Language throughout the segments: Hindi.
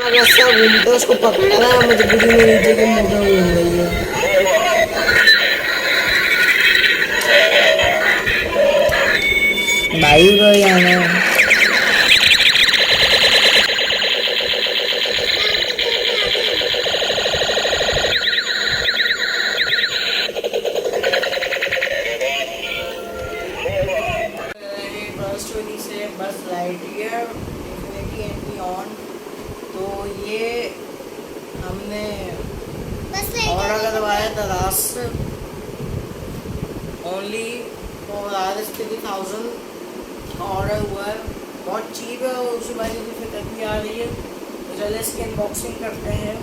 रस्सा घूमता उसको पकड़ा रहा है, मजबूरी में नीचे की मोटर घूम रही है। भाई को जाना है। बस लाइटियर डेफिनेटली एंड बियॉन्ड, तो ये हमने ऑर्डर करवाया था रात से, ओनली फॉर $30,000 का ऑर्डर हुआ है। बहुत चीप है और उसी बात की फिक्र भी आ रही है, तो चलिए इसकी अनबॉक्सिंग करते हैं।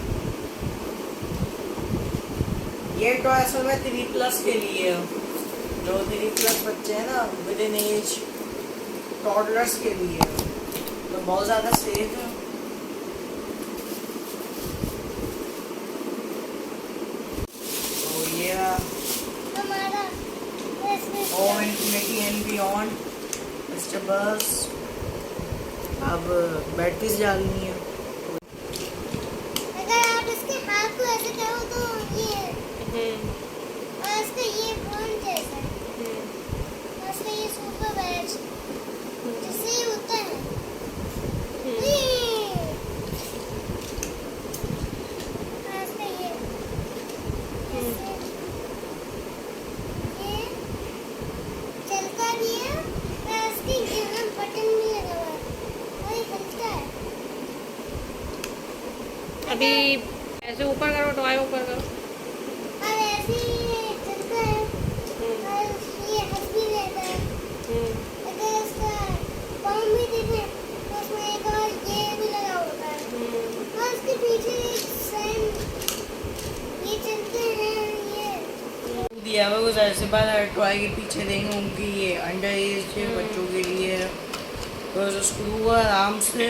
ये टॉय असल में 3+ के लिए है, जो 3+ बच्चे हैं ना विद इन एज टॉडलर्स के लिए, तो बहुत ज़्यादा सेफ है। तो ये इंफिनिटी एंड बियॉन्ड मिस्टर बस। अब बैटरीज डालनी है। अगर आप इसके हाथ को ऐसे करो तो ये और इसका ये फोन जैसा और इसका ये सुपर बैच जैसे ही होता है। इसका ये चलता भी है और इसके यहाँ बटन भी लगा हुआ है और ये चलता है। अभी ऐसे ऊपर करो, टॉय ऊपर करो और ऐसे ही चलता है और ये हंस भी रहता है। अगर इसका पाँव भी देखें तो उसमें एक और ये भी लगा होता है और उसके पीछे एक फैन ये चलते हैं। ये दिया हुआ कुछ ऐसे बात टॉय के पीछे देंगे उनकी, ये अंडर एज बच्चों के लिए है, तो स्क्रू आराम से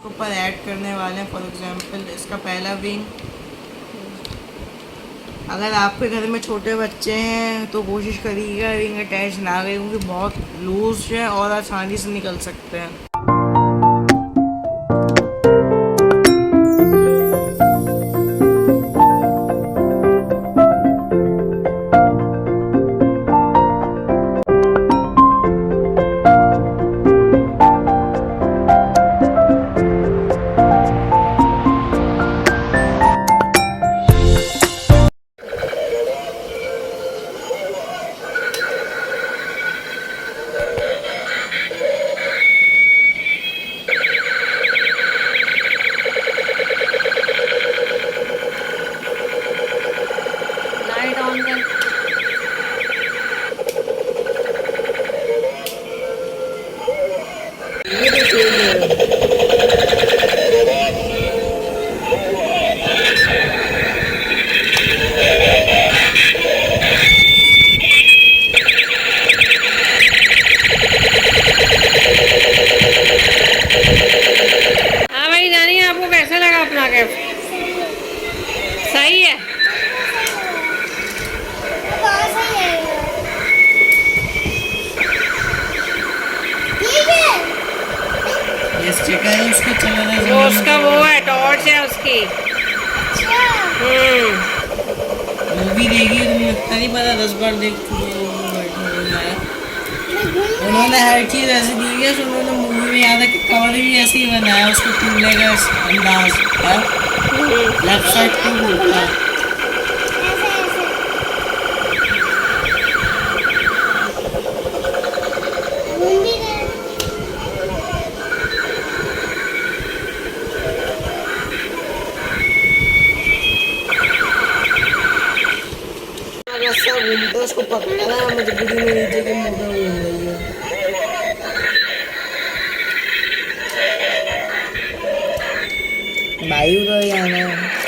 ऊपर ऐड करने वाले हैं। फॉर एग्जांपल इसका पहला विंग, अगर आपके घर में छोटे बच्चे हैं तो कोशिश करिएगा रिंग अटैच ना करें, क्योंकि बहुत लूज है और आसानी से निकल सकते हैं। गिफ्ट? सही है। अब कहाँ से आएगा? ठीक है। यस चेका है उसको चलाना वो उसका वो है, टॉर्च है उसकी। अच्छा। मूवी देखी तुमने इतना नहीं पता 10 बार देख चुके हो। उन्होंने हर चीज़ ऐसी दी है, उन्होंने मूवी में याद है कि कवर भी ऐसे ही बनाया, उसको टूलने का अंदाज है, लेफ्ट साइड को घूमता है। ऐसे ऐसे। घूम भी गए। रस्सा घूमता है, उसको पकड़ना है, मजबूरी में नीचे के मुंह में घूम रही है। भाई उधर ही आना है।